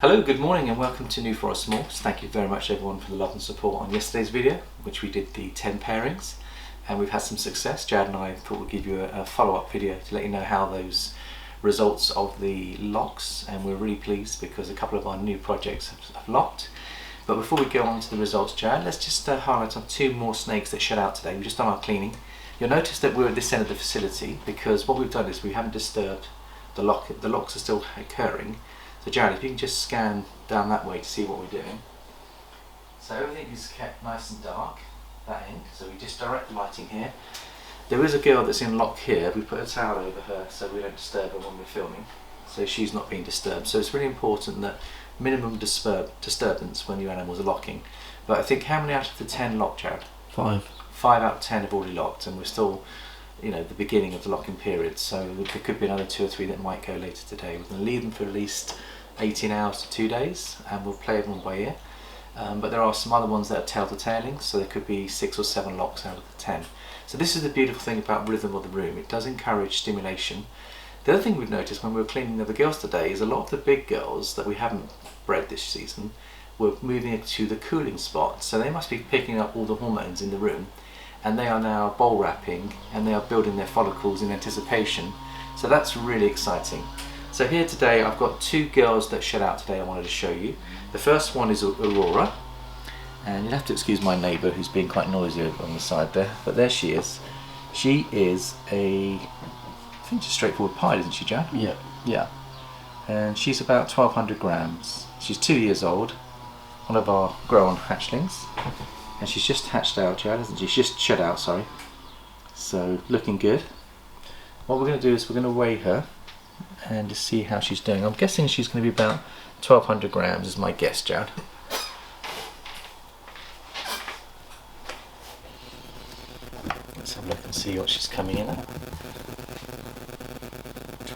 Hello, good morning and welcome to New Forest Morphs. Thank you very much everyone for the love and support on yesterday's video, which we did the 10 pairings, and we've had some success. Jad and I thought we'd give you a follow-up video to let you know how those results of the locks, and we're really pleased because a couple of our new projects have locked. But before we go on to the results, Jad, let's just highlight on two more snakes that shut out today. We've just done our cleaning. You'll notice that we're at this end of the facility because what we've done is we haven't disturbed the lock. The locks are still occurring. So Jared, if you can just scan down that way to see what we're doing. So everything is kept nice and dark, that end, so we just direct lighting here. There is a girl that's in lock here. We put a towel over her so we don't disturb her when we're filming, so she's not being disturbed. So it's really important that minimum disturbance when your animals are locking. But I think how many out of the 10 locked, Jared? 5. 5 out of 10 have already locked, and we're still, you know, the beginning of the locking period, so there could be another 2 or 3 that might go later today. We're going to leave them for at least 18 hours to 2 days, and we'll play everyone by ear. But there are some other ones that are tail to tailing, so there could be 6 or 7 locks out of the 10. So this is the beautiful thing about rhythm of the room. It does encourage stimulation. The other thing we've noticed when we were cleaning the other girls today is a lot of the big girls that we haven't bred this season were moving to the cooling spot, so they must be picking up all the hormones in the room, and they are now bowl wrapping and they are building their follicles in anticipation. So that's really exciting. So here today I've got 2 girls that shed out today I wanted to show you. The first one is Aurora, and you'll have to excuse my neighbour who's being quite noisy over on the side there, but there she is. She is I think she's a straightforward pied, isn't she, Jack? Yeah. Yeah. And she's about 1200 grams. She's 2 years old, one of our grow-on hatchlings. And she's just hatched out, Jad, hasn't she? She's just shed out, sorry. So, looking good. What we're going to do is we're going to weigh her and just see how she's doing. I'm guessing she's going to be about 1200 grams is my guess, Jad. Let's have a look and see what she's coming in at.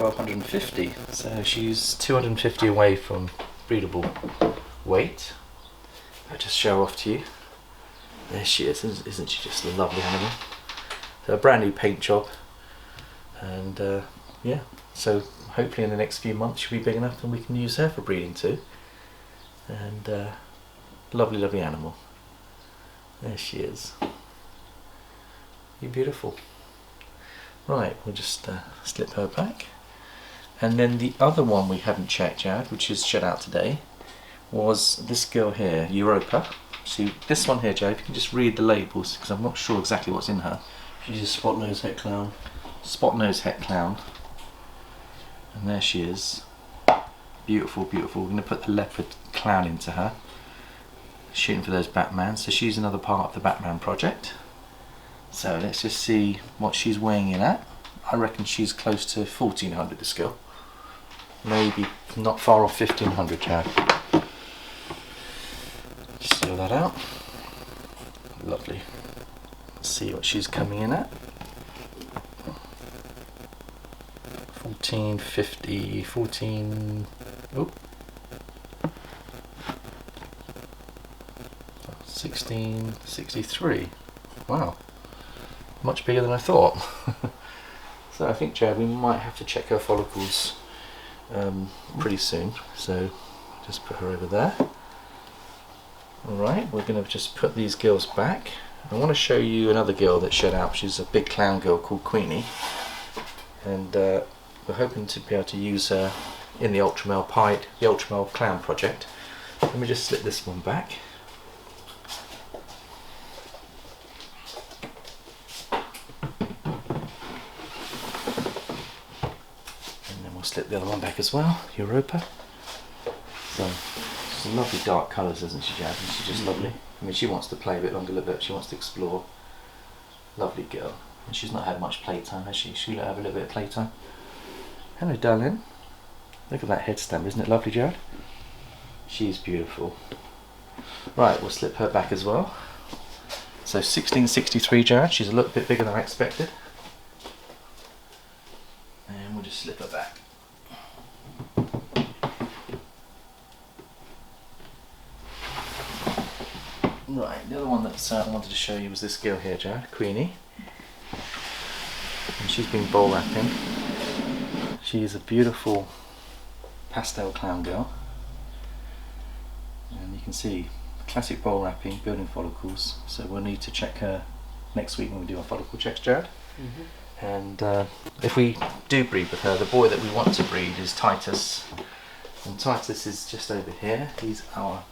1250. So she's 250 away from breedable weight. I'll just show off to you. There she is, isn't she just a lovely animal? So a brand new paint job, and yeah, so hopefully in the next few months she'll be big enough and we can use her for breeding too. And lovely animal. There she is. You're beautiful. Right, we'll just slip her back. And then the other one we haven't checked, Jad, which is shed out today, was this girl here, Europa. See, this one here, Joe, if you can just read the labels, because I'm not sure exactly what's in her. She's a spot-nosed het clown. Spot-nosed het clown. And there she is. Beautiful, beautiful. We're going to put the leopard clown into her. Shooting for those Batman. So she's another part of the Batman project. So let's just see what she's weighing in at. I reckon she's close to 1400, this girl. Maybe not far off 1500, Chad. Seal that out. Lovely. Let's see what she's coming in at. 1450, 14. Oh. 1663. Wow. Much bigger than I thought. So I think, Chad, we might have to check her follicles pretty soon. So just put her over there. Alright, we're going to just put these girls back. I want to show you another girl that shed out. She's a big clown girl called Queenie, and we're hoping to be able to use her in the Ultramale Pied, the Ultramale Clown project. Let me just slip this one back. And then we'll slip the other one back as well, Europa. So, some lovely dark colours, isn't she, Jad? She's just lovely. I mean, she wants to play a bit longer, but she wants to explore. Lovely girl. And she's not had much playtime, has she? She'll have a little bit of playtime. Hello, darling. Look at that head stamp, isn't it lovely, Jad? She's beautiful. Right, we'll slip her back as well. So 1663, Jad. She's a little bit bigger than I expected. And we'll just slip her back. Right, the other one that I wanted to show you was this girl here, Jared, Queenie. And she's been bowl wrapping. She is a beautiful pastel clown girl. can see classic bowl wrapping, building follicles. So we'll need to check her next week when we do our follicle checks, Jared. And if we do breed with her, the boy that we want to breed is Titus. And Titus is just over here. He's our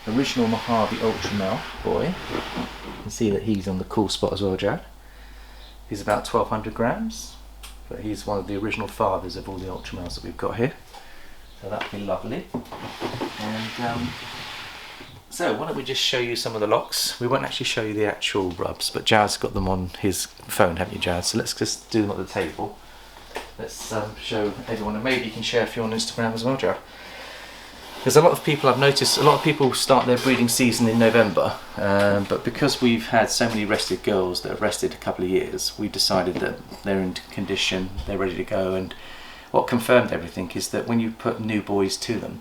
original Mojave Ultra Male boy. You can see that he's on the cool spot as well, Jared. He's about 1200 grams, but he's one of the original fathers of all the Ultra Males that we've got here. So that'd be lovely. And so why don't we just show you some of the locks. We won't actually show you the actual rubs, but Jared's got them on his phone, haven't you, Jared? So let's just do them at the table. Let's show everyone, and maybe you can share a few on Instagram as well, Jared. There's a lot of people, I've noticed, a lot of people start their breeding season in November, but because we've had so many rested girls that have rested a couple of years, we decided that they're in condition, they're ready to go, and what confirmed everything is that when you put new boys to them,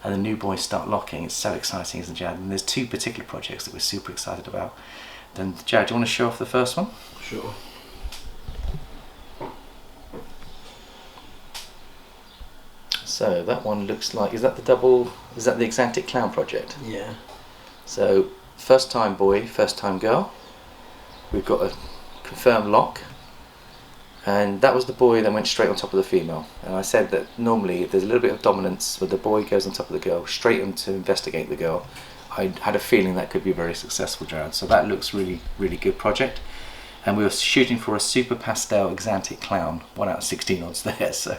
and the new boys start locking, it's so exciting, isn't it, Jared? And there's two particular projects that we're super excited about. Then, Jared, do you want to show off the first one? Sure. So that one looks like, is that the Axanthic Clown project? Yeah. So, first time boy, first time girl. We've got a confirmed lock. And that was the boy that went straight on top of the female. And I said that normally if there's a little bit of dominance where the boy goes on top of the girl, straight on to investigate the girl, I had a feeling that could be very successful, Jared. So that looks really, really good project. And we were shooting for a super pastel Axanthic Clown, 1 out of 16 odds there. So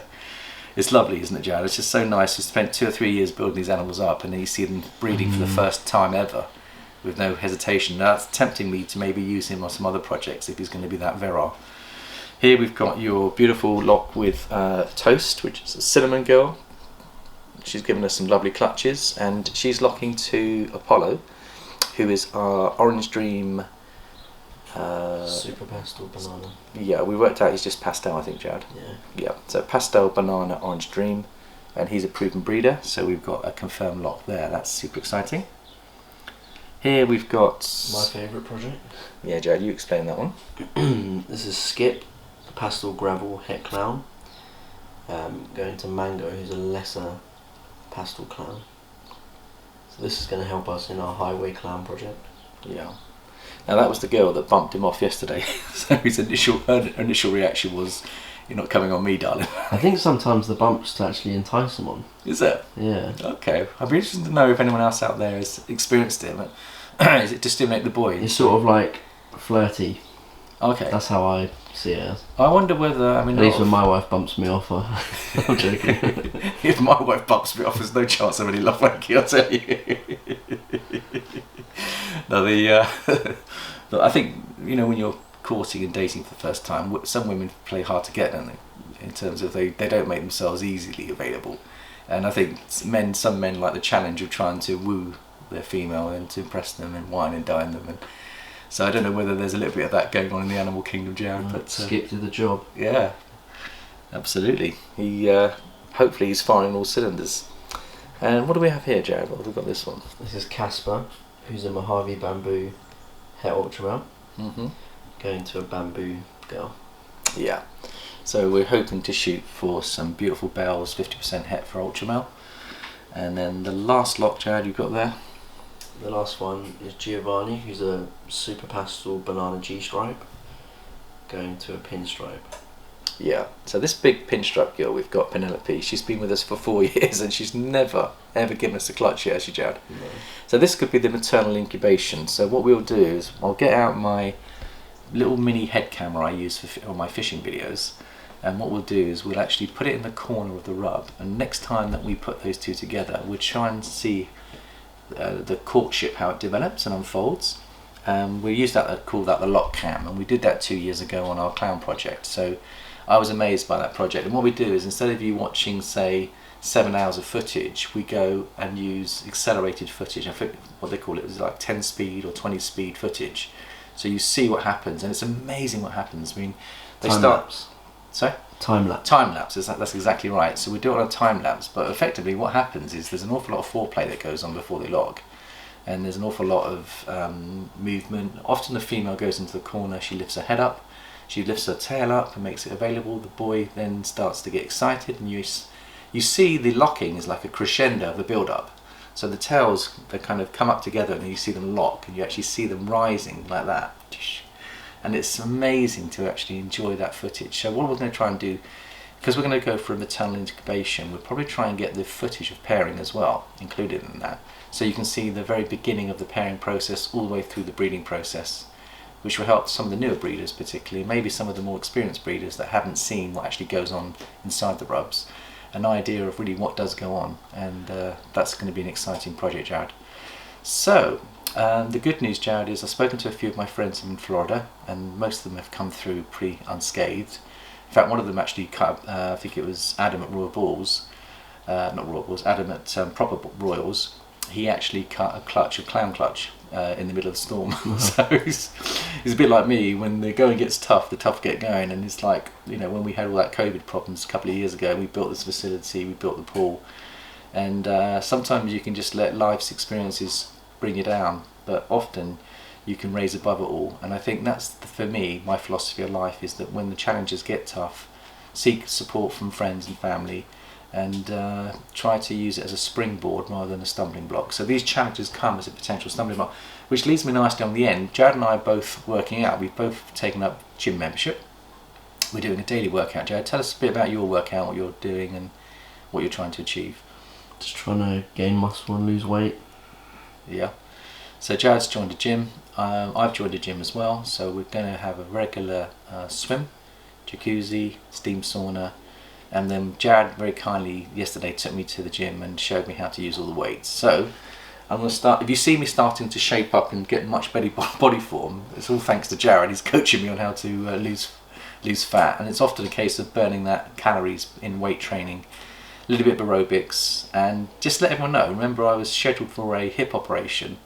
it's lovely, isn't it, Jared? It's just so nice. We spent 2 or 3 years building these animals up, and then you see them breeding for the first time ever with no hesitation. Now, that's tempting me to maybe use him on some other projects if he's going to be that virile. Here we've got your beautiful lock with Toast, which is a cinnamon girl. She's given us some lovely clutches, and she's locking to Apollo, who is our Orange Dream. Super pastel banana. Yeah, we worked out he's just pastel, I think, Jared. Yeah. So pastel banana Orange Dream, and he's a proven breeder, so we've got a confirmed lock there. That's super exciting. Here we've got my favourite project. Yeah, Jared, you explain that one. This is Skip, the PastelGravel100 Het clown. Going to Mango, who's a lesser pastel clown. So this is going to help us in our highway clown project. Yeah. Now that was the girl that bumped him off yesterday. So his initial reaction was, "You're not coming on me, darling." I think sometimes the bumps to actually entice them on. Is it? Yeah. Okay. I'd be interested to know if anyone else out there has experienced it. But is it to stimulate the boy? It's sort of like flirty. Okay. That's how I see it as. I wonder whether, I mean... At least when my wife bumps me off, I'm joking. If my wife bumps me off, there's no chance of any love making, I'll tell you. No, I think, you know, when you're courting and dating for the first time, some women play hard to get, don't they? In terms of they don't make themselves easily available. And I think some men like the challenge of trying to woo their female and to impress them and wine and dine them. And so I don't know whether there's a little bit of that going on in the animal kingdom, Jared. But Skip did the job. Yeah, absolutely. He hopefully he's firing all cylinders. And what do we have here, Jared? What have we got this one? This is Casper, who's a Mojave Bamboo Het Ultra Male. Going to a bamboo girl. Yeah. So we're hoping to shoot for some beautiful bells, 50% Het for Ultra Male. And then the last lock, Jared, you've got there? The last one is Giovanni, who's a super pastel banana G-stripe, going to a pinstripe. Yeah, so this big pinstripe girl we've got, Penelope, she's been with us for 4 years and she's never ever given us a clutch yet, has she, Jared? No. So this could be the maternal incubation. So what we'll do is I'll get out my little mini head camera I use for my fishing videos, and what we'll do is we'll actually put it in the corner of the rub, and next time that we put those two together we'll try and see the courtship, how it develops and unfolds. We use that, call that the lock cam, and we did that 2 years ago on our clown project. So I was amazed by that project, and what we do is instead of you watching say 7 hours of footage, we go and use accelerated footage. I think what they call it is like 10 speed or 20 speed footage, so you see what happens, and it's amazing what happens. I mean, they time start lapse. Sorry? Time lapse. Time lapse, that's exactly right. So we do it on a time lapse, but effectively what happens is there's an awful lot of foreplay that goes on before they log, and there's an awful lot of movement. Often the female goes into the corner, she lifts her head up, she lifts her tail up and makes it available. The boy then starts to get excited, and you see the locking is like a crescendo of the build-up. So the tails, they kind of come up together and you see them lock and you actually see them rising like that. And it's amazing to actually enjoy that footage. So what we're going to try and do, because we're going to go for a maternal incubation, we'll probably try and get the footage of pairing as well included in that. So you can see the very beginning of the pairing process all the way through the breeding process, which will help some of the newer breeders particularly, maybe some of the more experienced breeders that haven't seen what actually goes on inside the rubs, an idea of really what does go on, and that's going to be an exciting project, Jared. So the good news, Jared, is I've spoken to a few of my friends in Florida and most of them have come through pretty unscathed. In fact, one of them actually cut, I think it was Adam at Royal Balls, not Royal Balls, Adam at Proper Royals. He actually cut a clown clutch in the middle of the storm. So he's a bit like me. When the going gets tough, the tough get going. And it's like, you know, when we had all that COVID problems a couple of years ago, we built this facility, we built the pool, and sometimes you can just let life's experiences bring you down, but often you can raise above it all. And I think that's, for me, my philosophy of life is that when the challenges get tough, seek support from friends and family, and try to use it as a springboard rather than a stumbling block. So these challenges come as a potential stumbling block, which leads me nicely on the end. Jared and I are both working out. We've both taken up gym membership. We're doing a daily workout. Jared, tell us a bit about your workout, what you're doing and what you're trying to achieve. Just trying to gain muscle and lose weight. Yeah. So Jared's joined a gym. I've joined a gym as well. So we're going to have a regular swim, jacuzzi, steam sauna. And then Jared very kindly yesterday took me to the gym and showed me how to use all the weights. So I'm going to start, if you see me starting to shape up and get much better body form, it's all thanks to Jared. He's coaching me on how to lose fat, and it's often a case of burning that calories in weight training, a little bit of aerobics, and just let everyone know, remember I was scheduled for a hip operation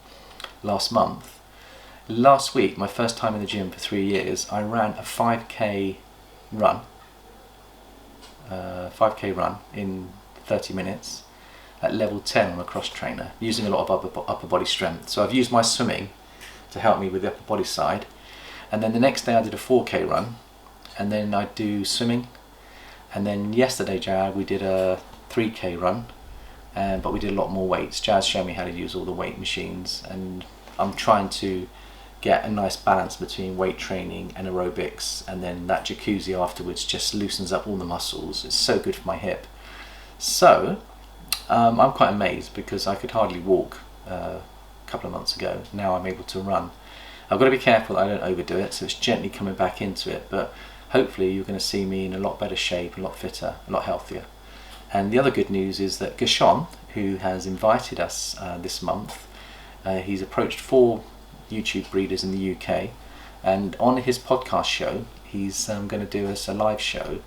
last month. Last week, my first time in the gym for 3 years, I ran a 5k run. 5k run in 30 minutes at level 10 on a cross trainer, using a lot of upper body strength. So I've used my swimming to help me with the upper body side, and then the next day I did a 4k run, and then I do swimming, and then yesterday, Jared, we did a 3k run, but we did a lot more weights. Jared's showed me how to use all the weight machines, and I'm trying to get a nice balance between weight training and aerobics, and then that jacuzzi afterwards just loosens up all the muscles. It's so good for my hip. So I'm quite amazed because I could hardly walk a couple of months ago. Now I'm able to run. I've got to be careful that I don't overdo it, so it's gently coming back into it, but hopefully you're going to see me in a lot better shape, a lot fitter, a lot healthier. And the other good news is that Giovanni, who has invited us this month, he's approached 4 YouTube breeders in the UK, and on his podcast show he's going to do us a live show,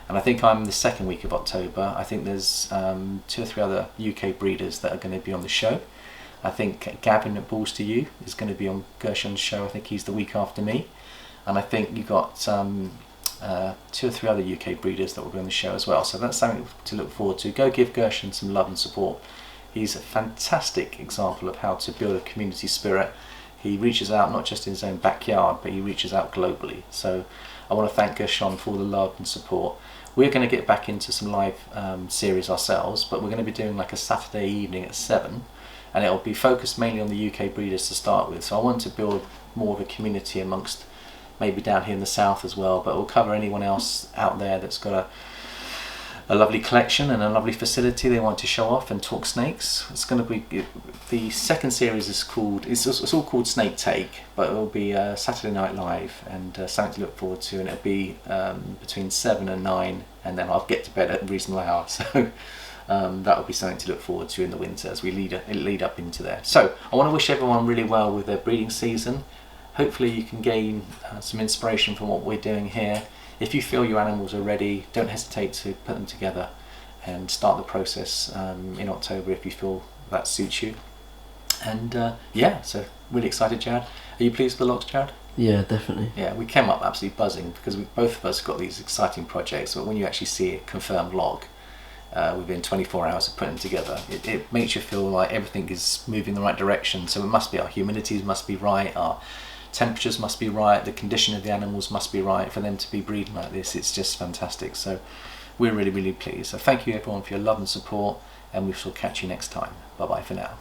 and I think I'm the second week of October. I think there's 2 or 3 other UK breeders that are going to be on the show. I think Gavin at Balls to You is going to be on Gershon's show. I think he's the week after me, and I think you've got 2 or 3 other UK breeders that will be on the show as well, so that's something to look forward to. Go give Gershon some love and support. He's a fantastic example of how to build a community spirit. He reaches out not just in his own backyard, but he reaches out globally. So I want to thank Giovanni for all the love and support. We're going to get back into some live series ourselves, but we're going to be doing like a Saturday evening at 7, and it'll be focused mainly on the UK breeders to start with. So I want to build more of a community amongst maybe down here in the south as well, but we'll cover anyone else out there that's got a lovely collection and a lovely facility they want to show off and talk snakes. It's going to be, the second series is called, it's all called Snake Take, but it will be Saturday Night Live, and something to look forward to, and it'll be between 7 and 9, and then I'll get to bed at a reasonable hour, so that will be something to look forward to in the winter as we lead up into there. So I want to wish everyone really well with their breeding season. Hopefully you can gain some inspiration from what we're doing here. If you feel your animals are ready, don't hesitate to put them together and start the process in October if you feel that suits you. And yeah, so really excited, Jared. Are you pleased with the locks, Jared? Yeah, definitely. Yeah, we came up absolutely buzzing because both of us got these exciting projects, but when you actually see a confirmed log within 24 hours of putting them together, it makes you feel like everything is moving in the right direction. So it must be, our humidities must be right, our temperatures must be right, the condition of the animals must be right for them to be breeding like this. It's just fantastic. So we're really, really pleased. So thank you everyone for your love and support, and we shall catch you next time. Bye bye for now.